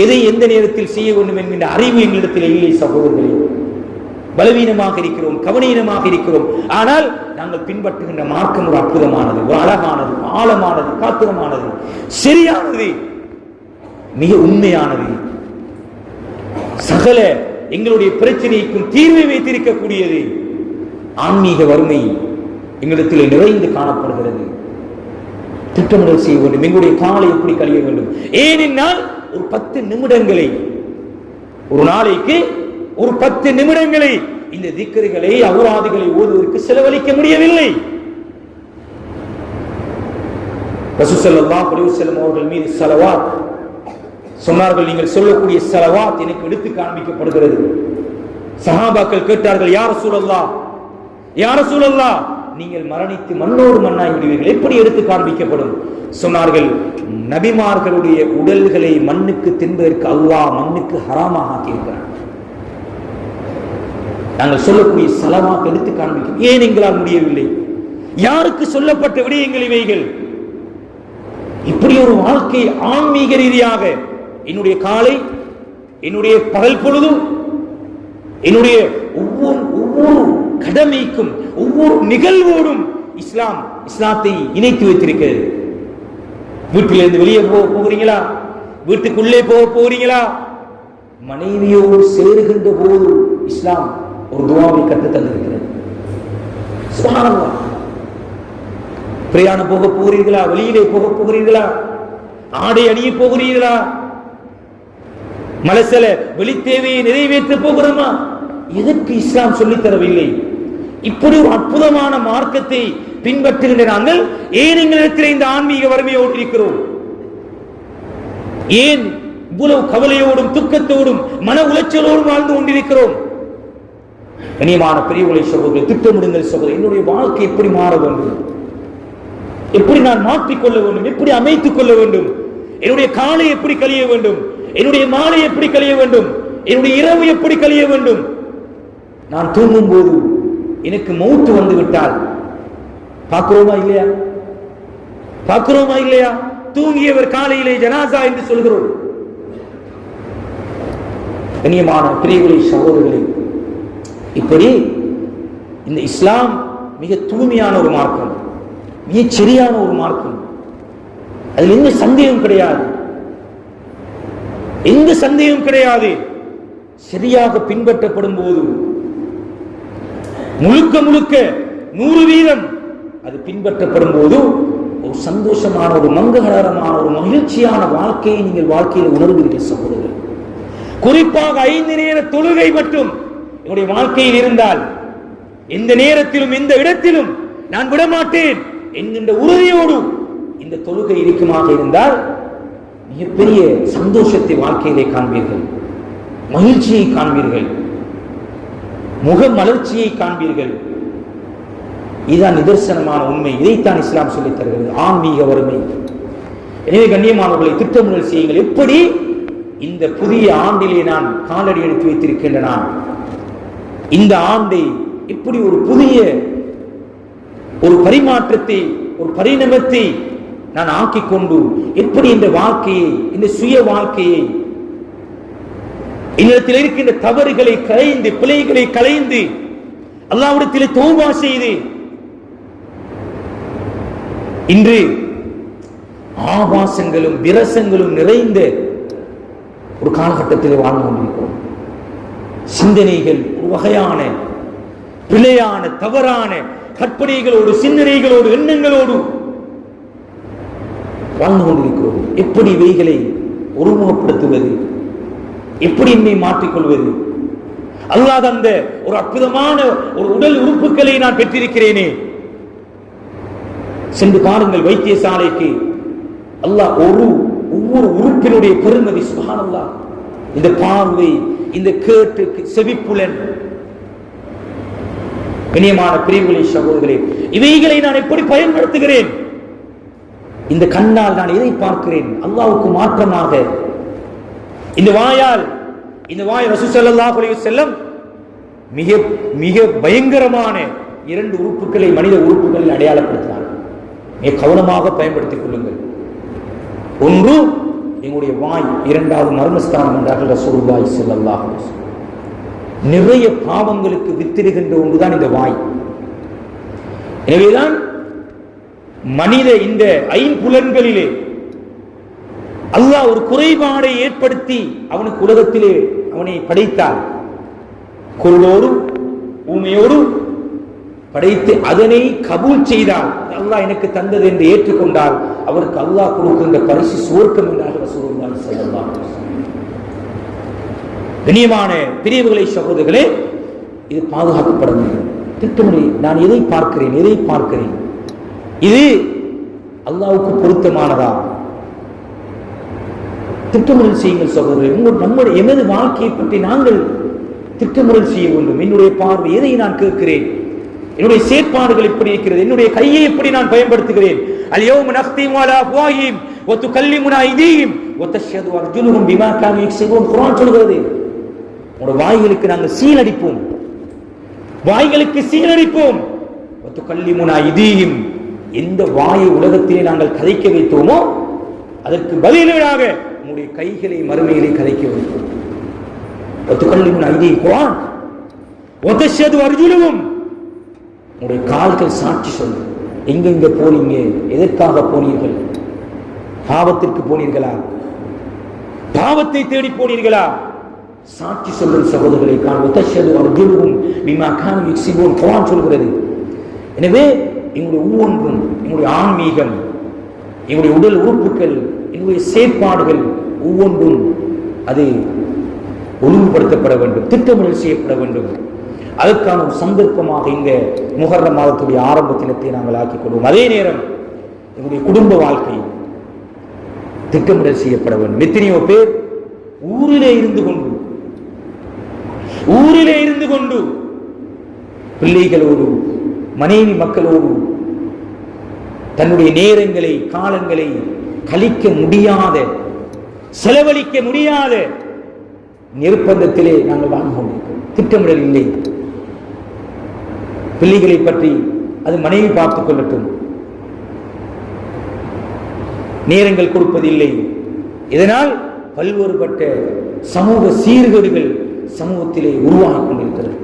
S1: எதை எந்த நேரத்தில் செய்ய வேண்டும் என்கின்ற அறிவு எங்களிடத்தில் இல்லை சகோதரர்களே. பலவீனமாக இருக்கிறோம், கவனீனமாக இருக்கிறோம். ஆனால் நாங்கள் பின்பற்றுகின்ற மார்க்கம் ஒரு அற்புதமானது, ஒரு அழகானது, ஆழமானது, காத்திரமானது, சரியானது, மிக உண்மையானது, சகல எங்களுடைய பிரச்சனைக்கும் தீர்வை வைத்திருக்கக்கூடியது. ஆன்மீக வறுமை எங்களிடத்தில் நிறைந்து காணப்படுகிறது. திட்டமிடல் செய்ய வேண்டும். எங்களுடைய காலை எப்படி கழிய வேண்டும்? ஏனென்றால் ஒரு 10 நிமிடங்களை, ஒரு நாளைக்கு ஒரு 10 நிமிடங்களை இந்த திக்ருகளை, அவுராதுகளை ஓதுவதற்கு செலவழிக்க முடியவில்லை. ரசூல் ஸல்லல்லாஹு அலைஹி வஸல்லம் அவர்கள் மீது ஸலவாத் சொன்னார்கள். நீங்கள் சொல்லக்கூடிய ஸலவாத் எனக்கு எடுத்து காண்பிக்கப்படுகிறது. சஹாபாக்கள் கேட்டார்கள், யா ரசூலல்லாஹ், யா ரசூலல்லாஹ், நீங்கள் மரணித்து மண்ணோடு மண்ணாய் விடுவீர்கள், எப்படி எடுத்து காண்பிக்கப்படும்? சொன்னார்கள், நபிமார்களுடைய உடல்களை மண்ணுக்கு தின்பதற்கு அல்லாஹ் மண்ணுக்கு ஹராமாக ஆக்கியிருக்கிறார். நாங்கள் சொல்லக்கூடிய ஸலவாத் எடுத்து காண்பிக்கும். ஏன் எங்களால் முடியவில்லை? யாருக்கு சொல்லப்பட்ட விடயங்கள் இவைகள்? இப்படி ஒரு வாழ்க்கை ஆன்மீக ரீதியாக என்னுடைய காலை, என்னுடைய பகல் பொழுதும், என்னுடைய ஒவ்வொரு கடமைக்கும், ஒவ்வொரு நிகழ்வோடும் இஸ்லாத்தை இணைத்து வைத்திருக்கிறது. வீட்டிலிருந்து வெளியே போகிறீங்களா? வீட்டுக்குள்ளே போகிறீங்களா? மனைவியோடு சேருகின்ற போது இஸ்லாம் ஒரு துஆவை கற்றுத் தந்திருக்கிறது. சுப்ஹானல்லாஹ். பிரயாணம் போக போகிறீர்களா? வெளியிலே போக போகிறீர்களா? ஆடை அணிய போகிறீர்களா? மலசல வெளித்தேவையை நிறைவேற்ற போகிறோமா? எதற்கு இஸ்லாம் சொல்லித் தரவில்லை? இப்படி ஒரு அற்புதமான மார்க்கத்தை பின்பற்றுகின்ற நாங்கள் ஏன் எங்களிடத்தில் இந்த ஆன்மீக வறுமையோடு இருக்கிறோம்? ஏன் இவ்வளவு கவலையோடும் துக்கத்தோடும் மன உளைச்சலோடும் வாழ்ந்து கொண்டிருக்கிறோம்? கண்ணியமான பெரியவர்களை சகோதரர்கள், திட்டமிடுங்கள் சகோதரர். என்னுடைய வாழ்க்கை எப்படி மாற வேண்டும்? எப்படி நான் மாற்றிக்கொள்ள வேண்டும்? எப்படி அமைத்துக் கொள்ள வேண்டும்? என்னுடைய காலை எப்படி கழிய வேண்டும்? என்னுடைய மாலை எப்படி கழிய வேண்டும்? என்னுடைய இரவு எப்படி கழிய வேண்டும்? நான் தூங்கும் போது எனக்கு மௌத்து வந்து விட்டால் பார்க்கிறோமா இல்லையா? பார்க்கிறோமா இல்லையா? தூங்கியவர் காலையிலே ஜனாசா என்று சொல்கிறோம். கண்ணியமான பிரிவுகளை சகோதரர்களே, இப்படி இந்த இஸ்லாம் மிக தூய்மையான ஒரு மார்க்கம், மிக சரியான ஒரு மார்க்கம். அதில் எந்த சந்தேகம் கிடையாது, எந்த சந்தேகம் கிடையாது. சரியாக பின்பற்றப்படும் போது முழுக்க முழுக்க 100% அது பின்பற்றப்படும் போது ஒரு சந்தோஷமான, ஒரு மங்களகரமான, ஒரு மகிழ்ச்சியான வாழ்க்கையை நீங்கள் வாழ்க்கையில் உணர்வீர்கள் சகோதரர்கள். குறிப்பாக 5 நேர தொழுகை மட்டும் என்னுடைய வாழ்க்கையில் இருந்தால், எந்த நேரத்திலும் எந்த இடத்திலும் நான் விடமாட்டேன் என்கின்ற உறுதியோடு இந்த தொழுகை இருக்குமாக இருந்தால் மிகப்பெரிய சந்தோஷத்தை வாழ்க்கையிலே காண்பீர்கள், மகிழ்ச்சியை காண்பீர்கள், முக மலர்ச்சியை காண்பீர்கள். இதுதான் நிதர்சனமான உண்மை. இதைத்தான் இஸ்லாம் சொல்லித் தருகிறது, ஆன்மீக வறுமை. எனவே கண்ணியமானவர்களை, திட்டமிடல் செய்யுங்கள். எப்படி இந்த புதிய ஆண்டிலே நான் காலடி எடுத்து வைத்திருக்கின்ற நான் இந்த ஆண்டை இப்படி ஒரு புதிய ஒரு பரிமாற்றத்தை, ஒரு பரிணாமத்தை நான் ஆக்கிக் கொண்டு எப்படி இந்த வாழ்க்கையை, இந்த சுய வாழ்க்கையை, என்னிடத்தில் இருக்கின்ற தவறுகளை களைந்து, பிழைகளை களைந்து அல்லாஹ்விடத்திலே தௌபா செய்து இன்று ஆபாசங்களும் விரசங்களும் நிறைந்த ஒரு காலகட்டத்தில் வாழ்ந்து கொண்டிருக்கிறோம். சிந்தனைகள் ஒரு வகையான பிழையான தவறான கற்பனைகளோடு, சிந்தனைகளோடு, எண்ணங்களோடு வாழ்ந்து கொண்டிருக்கிறோம். எப்படி இவைகளை ஒருமுகப்படுத்துவது, எப்படி என்னை மாற்றிக்கொள்வது? அல்லாஹ் அந்த ஒரு அற்புதமான ஒரு உடல் உறுப்புகளை நான் பெற்றிருக்கிறேனே, சென்று பாருங்கள் வைத்தியசாலைக்கு. அல்லாஹ் ஒவ்வொரு உறுப்பினுடைய பெருமதி சுப்ஹானல்லாஹ். இந்த பார்வை, இந்த கேட்டு, செவிப்புலன், கண்ணியமான பிரிவுகளை சகோதரர்களே, இவைகளை நான் எப்படி பயன்படுத்துகிறேன்? இந்த கண்ணால் நான் எதை பார்க்கிறேன்? அல்லாஹ்வுக்கு மாற்றமாக இந்த வாயால், இந்த வாய் ரசூல் ஸல்லல்லாஹு அலைஹி வஸல்லம் மிக மிக பயங்கரமான 2 உறுப்புகளை மனித உறுப்புகளில் அடையாளப்படுத்தினார். மிக கவனமாக பயன்படுத்திக் கொள்ளுங்கள். ஒன்று எங்களுடைய வாய், 2வது மர்மஸ்தானம் என்றார்கள் ரசூலுல்லாஹி ஸல்லல்லாஹு அலைஹி வஸல்லம். நிறைய பாவங்களுக்கு வித்திடுகின்ற ஒன்றுதான் இந்த வாய். எனவேதான் மனித இந்த 5 புலன்களிலே அல்லாஹ் ஒரு குறைபாடை ஏற்படுத்தி அவனுக்கு உலகத்திலே அவனை படைத்தார். குருடோடு ஊமையோடு படைத்து அதனை கபூல் செய்தால், அல்லாஹ் எனக்கு தந்தது என்று ஏற்றுக்கொண்டால் அவருக்கு அல்லாஹ் கொடுக்கின்ற பரிசு சுவர்க்கம் என்றார்கள் ரசூலுல்லாஹி ஸல்லல்லாஹு அலைஹி வஸல்லம். கண்ணியமான பிரிவுகளை சகோதரர்களே, இது பாதுகாக்கப்பட வேண்டும். திட்டமிடி நான் எதை பார்க்கிறேன், இது அல்லாஹ்வுக்கு பொருத்தமானதா? திட்டமிடல் செய்யுங்கள் சகோதரர்கள். நம்முடைய எமது வாழ்க்கையை பற்றி நாங்கள் திட்டமிடல் செய்ய வேண்டும். என்னுடைய பார்வை, எதை நான் கேட்கிறேன், என்னுடைய செயற்பாடுகள் எப்படி இருக்கிறது, என்னுடைய கையை எப்படி நான் பயன்படுத்துகிறேன். அல்யௌம நக்திமு அலா அஃப்வாஹிஹிம் வ துகல்லிமுனா ஐதீஹிம் வ தஷ்ஹது அர்ஜுலுஹும் பிமா கானூ யக்ஸிபூன். குர்ஆன் சொல்கிறது, உங்களுடைய வாய்களுக்கு நாங்கள் சீல் அடிப்போம், வாய்களுக்கு சீல் அடிப்போம். வ துகல்லிமுனா ஐதீஹிம், எந்த வாயை உலகத்திலே நாங்கள் கதைக்க வைத்தோமோ அதற்கு பதிலாக உங்களுடைய கைகளை மறுமையிலே கதைக்க வைப்போம். வ துகல்லிமுனா ஐதீஹிம் குர்ஆன் வ தஷ்ஹது அர்ஜுலுஹும், உங்களுடைய கால்கள் சாட்சி சொல்லும். எங்கெங்க போனீங்க, எதற்காக போனீர்கள்? பாவத்திற்கு போனீர்களா? பாவத்தை தேடி போனீர்களா? சாட்சி சொல்லும் சகோதரர்களை குர்ஆன் சொல்கிறது. எனவே எங்களுடைய ஒவ்வொன்றும், எங்களுடைய ஆன்மீகம், எங்களுடைய உடல் உறுப்புகள், எங்களுடைய செயற்பாடுகள் ஒவ்வொன்றும் அது ஒழுங்குபடுத்தப்பட வேண்டும், திட்டமிடல் செய்யப்பட வேண்டும். அதற்கான ஒரு சந்தர்ப்பமாக இந்த முஹர்ரம் மாதத்துடைய ஆரம்ப தினத்தை நாங்கள் ஆக்கிக் கொள்வோம். அதே நேரம் எங்களுடைய குடும்ப வாழ்க்கை திட்டமிடல் செய்யப்பட வேண்டும். எத்தனையோ பேர் ஊரிலே இருந்து கொண்டு பிள்ளைகளோடு, மனைவி மக்களோடு தன்னுடைய நேரங்களை, காலங்களை கழிக்க முடியாத, செலவழிக்க முடியாத நிர்பந்தத்திலே நாங்கள் வாழ்ந்து கொண்டிருக்கிறோம். திட்டமிடல் இல்லை. பிள்ளைகளை பற்றி அது மனைவி பார்த்துக் கொள்ளட்டும், நேரங்கள் கொடுப்பதில்லை. இதனால் பல்வேறுபட்ட சமூக சீர்கேடுகள் சமூகத்திலே உருவாகி கொண்டிருக்கிறது.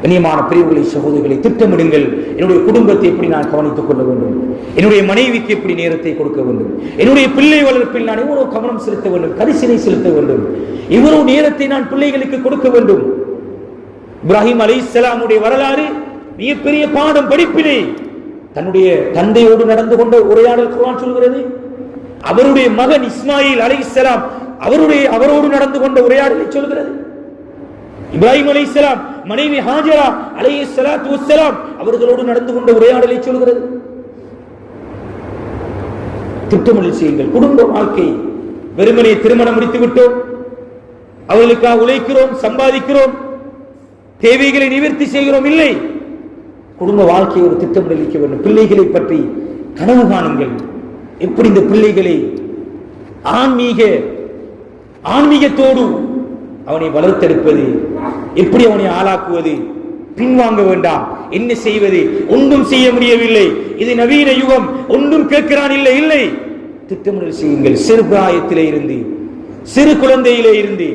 S1: கண்ணியமான பிரிவுகளை சகோதரிகளை திட்டமிடுங்கள். என்னுடைய குடும்பத்தை எப்படி நான் கவனித்துக் கொள்ள வேண்டும், என்னுடைய மனைவிக்கு எப்படி நேரத்தை கொடுக்க வேண்டும், என்னுடைய பிள்ளை வளர்ப்பில் நான் எவ்வளவு கவனம் செலுத்த வேண்டும், கரிசனை செலுத்த வேண்டும், இவ்வளவு நேரத்தை நான் பிள்ளைகளுக்கு கொடுக்க வேண்டும். இப்ராஹிம் அலைஹிஸ்ஸலாமுடைய வரலாறு மிகப்பெரிய பாடம். படிப்பிலே தன்னுடைய தந்தையோடு நடந்து கொண்ட உரையாடல் குர்ஆன் சொல்கிறது. அவருடைய மகன் இஸ்மாயில் அலைஹிஸ்ஸலாம் அவரோடு நடந்து கொண்ட உரையாடலை சொல்கிறது. இப்ராஹிம் அலைஹிஸ்ஸலாம் மனைவி ஹாஜரா அலைஹிஸ்ஸலாத்து வஸ்ஸலாம் அவர்களோடு நடந்து கொண்ட உரையாடலை சொல்கிறது. திட்டமிடல் செய்யுங்கள். குடும்ப வாழ்க்கை வெறுமனே திருமணம் முடித்து விட்டோம், அவர்களுக்காக உழைக்கிறோம், சம்பாதிக்கிறோம், தேவைகளை நிவர்த்தி செய்கிறோம், இல்லை. குடும்ப வாழ்க்கையை ஒரு திட்டமிடல் இருக்க வேண்டும். பிள்ளைகளை பற்றி கனவு காணுங்கள். எப்படி இந்த பிள்ளைகளை ஆன்மீகத்தோடு அவனை வளர்த்தெடுப்பது, எப்படி அவனை ஆளாக்குவது, பின்வாங்க வேண்டாம். என்ன செய்வது, ஒன்றும் செய்ய முடியவில்லை, இது நவீன யுகம், ஒன்றும் கேட்கிறான், இல்லை இல்லை. திட்டமிடல் செய்யுங்கள். சிறு பிராயத்திலே இருந்து, சிறு குழந்தையிலே இருந்து,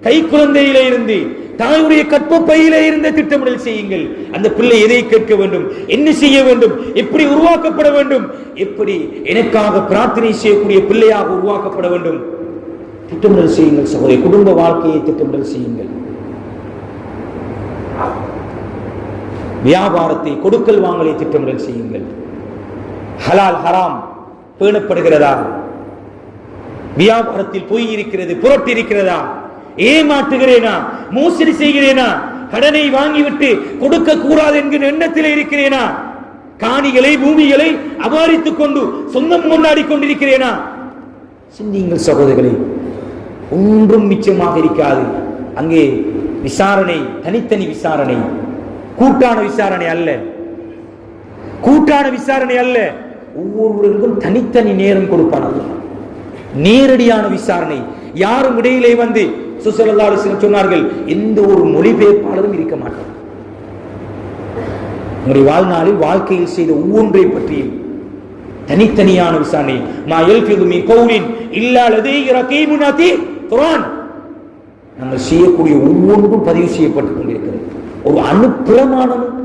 S1: கை குழந்தையிலே இருந்து, தாயுடைய கற்பப்பையிலே இருந்த திட்டமிடல் செய்யுங்கள். அந்த பிள்ளை எதை கேட்க வேண்டும், என்ன செய்ய வேண்டும், எப்படி உருவாக்கப்பட வேண்டும், எப்படி எனக்காக பிரார்த்தனை செய்யக்கூடிய பிள்ளையாக உருவாக்கப்பட வேண்டும். திட்டமிடல் செய்யுங்கள் சகோதரி. குடும்ப வாழ்க்கையை திட்டமிடல் செய்யுங்கள். வியாபாரத்தை, கொடுக்கல் வாங்கலை திட்டமிடல் செய்யுங்கள். ஹலால் ஹராம் பேணப்படுகிறதா, வியாபாரத்தில் பொய் இருக்கிறது, புரட்டு இருக்கிறதா, ஏமாற்றுகிறேனா, மோசடி செய்கிறேனா, கடனை வாங்கிவிட்டு கொடுக்க கூடாது என்கிற எண்ணத்தில் இருக்கிறேனா, காணிகளை பூமிகளை அபாரித்துக் கொண்டு சொந்தம் கொண்டாடி கொண்டிருக்கிறேனா? சிந்தியுங்கள் சகோதரர்களே. ஒன்றும் மிச்சமாக இருக்காது. அங்கே விசாரணை தனித்தனி விசாரணை, கூட்டான விசாரணை அல்ல, கூட்டான விசாரணை அல்ல. ஒவ்வொருவருக்கும் தனித்தனி நேரம் கொடுப்பான். நேரடியான விசாரணை. யாரும் இடையிலே வந்து ஸல்லல்லாஹு அலைஹி வஸல்லம் சொன்னார்கள், எந்த ஒரு மொழிபெயர்ப்பாளரும் இருக்க மாட்டார். உங்களுடைய வாழ்நாளில் வாழ்க்கையில் செய்த ஒவ்வொன்றை பற்றியும் தனித்தனியான விசாரணை. மா யல்ஃபிது மின் கௌலின் இல்லா லதைஹி ரகீபுன் அதீத். குர்ஆன் நாங்கள் செய்யக்கூடிய ஒவ்வொன்றும் பதிவு செய்யப்பட்டுக் கொண்டிருக்கிறது. ஒரு அனுப்பிரமாணமும்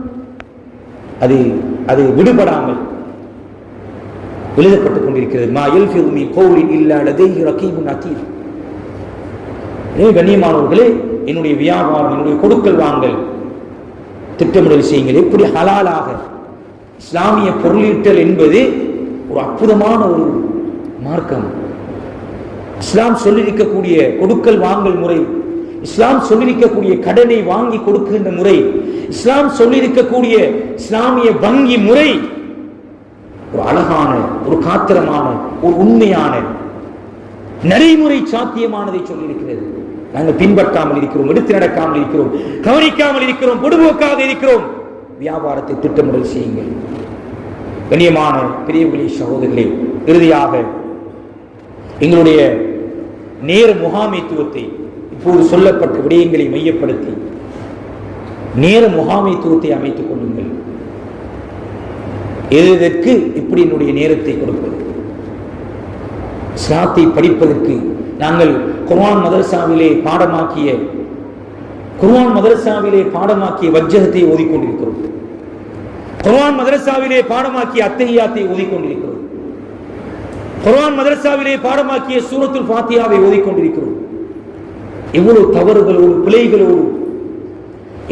S1: அது விடுபடாமல் எழுதப்பட்டுக் கொண்டிருக்கிறது. மா யல்ஃபிது மின் கௌலின் இல்லா லதைஹி ரகீபுன் அதீத். கண்ணியமானவர்களே, என்னுடைய வியாபாரம், என்னுடைய கொடுக்கல் வாங்கல் திட்டமிடல் செய்யுங்கள். எப்படி ஹலாலாக இஸ்லாமிய பொருளீட்டல் என்பது ஒரு அற்புதமான ஒரு மார்க்கம். இஸ்லாம் சொல்லியிருக்கக்கூடிய கொடுக்கல் வாங்கல் முறை, இஸ்லாம் சொல்லியிருக்கக்கூடிய கடனை வாங்கி கொடுக்கின்ற முறை, இஸ்லாம் சொல்லியிருக்கக்கூடிய இஸ்லாமிய வங்கி முறை ஒரு அழகான, ஒரு காத்திரமான, ஒரு உண்மையான நடைமுறை சாத்தியமானதை சொல்லியிருக்கிறது. நாங்கள் பின்பற்றாமல் இருக்கிறோம், எடுத்து நடக்காமல் இருக்கிறோம், கவனிக்காமல் இருக்கிறோம், பொதுபோக்காக இருக்கிறோம். வியாபாரத்தை திட்டமிடல் செய்யுங்கள். கண்ணியமான பெரியவர்களே, சகோதரர்களே, இறுதியாக எங்களுடைய நேர முகாமைத்துவத்தை, இப்போது சொல்லப்பட்ட விடயங்களை மையப்படுத்தி நேர முகாமைத்துவத்தை அமைத்துக் கொள்ளுங்கள். எதற்கு இப்படி என்னுடைய நேரத்தை கொடுப்பது? இஸ்லாத்தை படிப்பதற்கு நாங்கள் குர்ஆன் மதரசாவிலே பாடமாக்கிய வஜ்ஜகத்தை ஓதிக்கொண்டிருக்கிறோம். குர்ஆன் மதரசாவிலே பாடமாக்கிய அத்தஹியாத்தை ஓதிக்கொண்டிருக்கிறோம். குர்ஆன் மதரசாவிலே பாடமாக்கிய சூரத்துல் ஃபாத்திஹாவை ஓதிக்கொண்டிருக்கிறோம். இவ்வளவு தவறுகளோடு, பிழைகளோடு,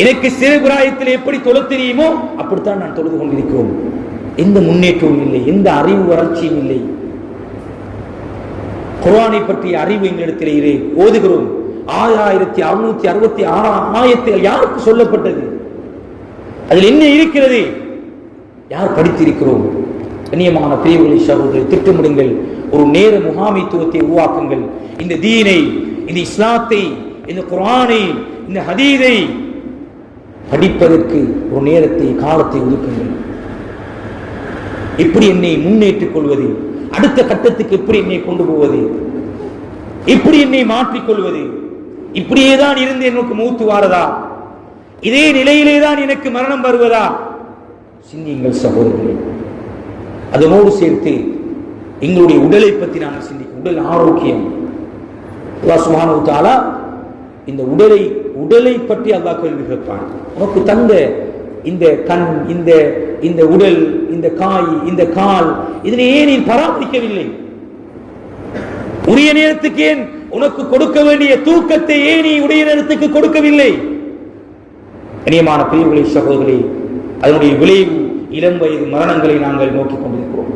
S1: எனக்கு சிறு பிராயத்தில் எப்படி தொழ தெரியுமோ அப்படித்தான் நான் தொழுது கொண்டிருக்கிறோம். எந்த முன்னேற்றமும் இல்லை, எந்த அறிவு வளர்ச்சியும் இல்லை. குர்ஆனை பற்றிய அறிவு எங்களிடத்திலே ஓதுகிறோம். 6666 ஆயத்துகள் யாருக்கு சொல்லப்பட்டது? அதில் என்ன இருக்கிறது? யார் படித்திருக்கிறோம்? கண்ணியமான பிரிவுகளை சகோதரரை, திட்டமிடுங்கள். ஒரு நேர முகாமைத்துவத்தை உருவாக்குங்கள். இந்த தீனை, இந்த இஸ்லாத்தை, இந்த குர்ஆனை, இந்த ஹதீஸை படிப்பதற்கு ஒரு நேரத்தை, காலத்தை ஒதுக்குங்கள். எப்படி என்னை முன்னேற்றிக் கொள்வது, அடுத்த கட்டத்துக்கு எப்படி என்னை கொண்டு போவது, எப்படி என்னை மாற்றிக்கொள்வது, இப்படியேதான் இருந்து எனக்கு மூத்து வாரதா, இதே நிலையிலே தான் எனக்கு மரணம் வருவதா? சிந்தியுங்கள் சகோதரர்களே. அதனோடு சேர்த்து எங்களுடைய உடலை பற்றி நாங்கள் சிந்திக்கும். உடல் ஆரோக்கியம், அல்லாஹ் சுப்ஹானஹு வ தஆலா இந்த உடலை பற்றி அல்லாஹ் கேள்வி கேட்பான். உனக்கு தந்த இந்த கண், இந்த உடல், இந்த காய், இந்த கால், இதனை ஏன் நீ பராமரிக்கவில்லை? உரிய நேரத்துக்கு ஏன் உனக்கு கொடுக்க வேண்டிய தூக்கத்தை ஏன் நீ உரிய நேரத்துக்கு கொடுக்கவில்லை? கண்ணியமான பிரிவுகளை சகோதரர்களே, அதனுடைய விளைவு இளம் வயது மரணங்களை நாங்கள் நோக்கிக் கொண்டிருக்கிறோம்.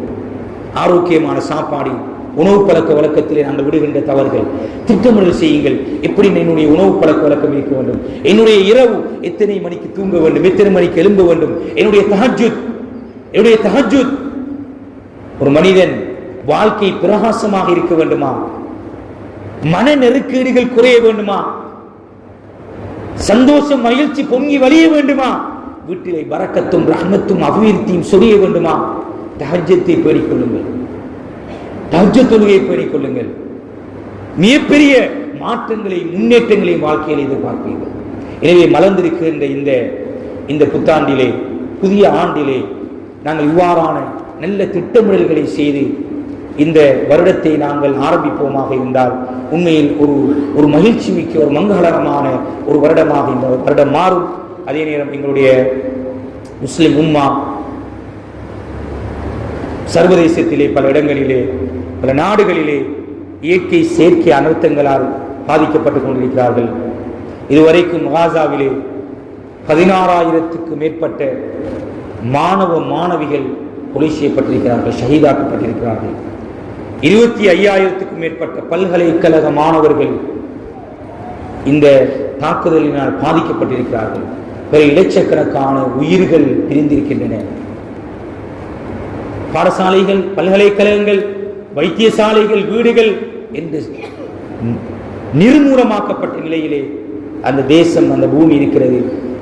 S1: ஆரோக்கியமான சாப்பாடு, உணவு பழக்க வழக்கத்திலே நாங்கள் விடுகின்ற தவறுகள். திட்டமிடல் செய்யுங்கள். எப்படி என்னுடைய உணவு பழக்க வழக்கம் இருக்க வேண்டும், என்னுடைய இரவு எத்தனை மணிக்கு தூங்க வேண்டும், எத்தனை மணிக்கு எழும்ப வேண்டும், என்னுடைய தஹஜ்ஜுத். ஒரு மனிதன் வாழ்க்கை பிரகாசமாக இருக்க வேண்டுமா, மன நெருக்கடிகள் குறைய வேண்டுமா, சந்தோஷம் மகிழ்ச்சி பொங்கி வழிய வேண்டுமா, வீட்டிலே பரக்கத்தும் ரஹ்மத்தும் அபிவிருத்தியும் சொரிய வேண்டுமா, தஹஜ்ஜத்தை பேணிக் கொள்ளுங்கள், தஹஜ்ஜத் தொழுகையை பேணிக் கொள்ளுங்கள். மிகப்பெரிய மாற்றங்களை முன்னேற்றங்களை வாழ்க்கையில் எதிர்பார்ப்பீர்கள். எனவே மலர்ந்திருக்கின்ற இந்த புத்தாண்டிலே, புதிய ஆண்டிலே நாங்கள் இவ்வாறான நல்ல திட்டமிடல்களை செய்து இந்த வருடத்தை நாங்கள் ஆரம்பிப்போமாக இருந்தால் உண்மையில் ஒரு மகிழ்ச்சி மிக்க ஒரு மங்களகரமான ஒரு வருடமாக இந்த வருடம் மாறும். அதே நேரம் எங்களுடைய முஸ்லிம் உம்மா சர்வதேசத்திலே பல இடங்களிலே, பல நாடுகளிலே இயற்கை செயற்கை அனர்த்தங்களால் பாதிக்கப்பட்டுக் கொண்டிருக்கிறார்கள். இதுவரைக்கும் காசாவிலே 16,000க்கும் மேற்பட்ட மாணவ மாணவிகள் கொலை செய்யப்பட்டிருக்கிறார்கள், ஷஹீதாக்கப்பட்டிருக்கிறார்கள். 25,000க்கும் மேற்பட்ட பல்கலைக்கழக மாணவர்கள் இந்த தாக்குதலினால் பாதிக்கப்பட்டிருக்கிறார்கள். பல இலட்சக்கணக்கான உயிர்கள் பிரிந்திருக்கின்றன. பாடசாலைகள், பல்கலைக்கழகங்கள், வைத்தியசாலைகள், வீடுகள் என்று நிர்மூலமாக்கப்பட்ட நிலையிலே அந்த தேசம், அந்த பூமி இருக்கிறது.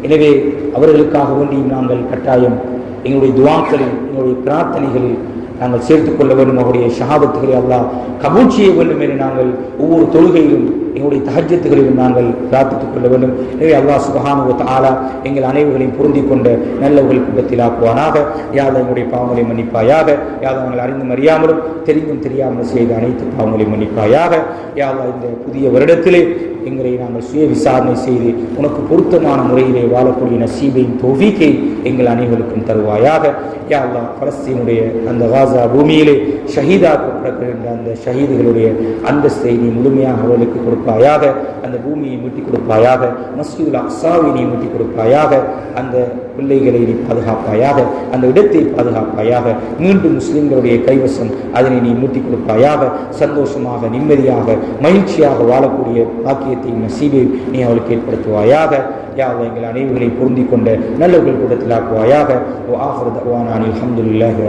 S1: எனவே அவர்களுக்காக வேண்டியும் நாங்கள் கட்டாயம் எங்களுடைய துஆக்களில், எங்களுடைய பிரார்த்தனைகளில் நாங்கள் சேர்த்துக் கொள்ள வேண்டும். அவருடைய ஷஹாதத்துகளை அல்லாஹ் கபூல் செய்ய வேண்டும் என்று நாங்கள் ஒவ்வொரு தொழுகையிலும் எங்களுடைய தஹஜ்ஜத்துகளிலும் நாங்கள் பிரார்த்தித்துக் கொள்ள வேண்டும். எனவே அல்லாஹ் சுப்ஹானஹு வ தஆலா எங்கள் அனைவர்களையும் பொருந்திக் கொண்ட நல்லவர்கள் கூட்டத்தில் ஆக்குவானாக. யா அல்லாஹ் எங்களுடைய பாவங்களை மன்னிப்பாயாக. யா அல்லாஹ் நாங்கள் அறிந்தும் அறியாமலும் தெரிந்தும் தெரியாமல் செய்த அனைத்து பாவங்களை மன்னிப்பாயாக. யா அல்லாஹ் இந்த புதிய வருடத்திலே எங்களை நாங்கள் சுய விசாரணை செய்து உனக்கு பொருத்தமான முறையிலே வாழக்கூடிய நசீபையும் தௌஃபீக்கை எங்கள் அனைவருக்கும் தருவாயாக. யா அல்லாஹ் பலஸ்தீனுடைய அந்த காசா பூமியிலே ஷஹீதாக்கப்படுகின்ற அந்த ஷஹீதுகளுடைய அந்தஸ்தை நீ முழுமையாக அவர்களுக்கு கொடுப்பாயாக. அந்த பூமியை மீட்டிக் கொடுப்பாயாக. மஸ்ஜிதுல் அக்ஸாவை நீ மீட்டிக் கொடுப்பாயாக. அந்த பிள்ளைகளை நீ பாதுகாப்பாயாக. அந்த இடத்தை பாதுகாப்பாயாக. மீண்டும் முஸ்லிம்களுடைய கைவசம் அதனை நீ மீட்டிக் கொடுப்பாயாக. சந்தோஷமாக, நிம்மதியாக, மகிழ்ச்சியாக வாழக்கூடிய பாக்கியத்தையும் நசீபை நீ அவளுக்கு ஏற்படுத்துவாயாக. யா அல்லாஹ் எங்கள் அனைவர்களை பொருந்திக் கொண்ட நல்லவர்கள் கூட்டத்தில் ஆக்குவாயாக. வ ஆகிரு தஅவானா அல்ஹம்துலில்லாஹி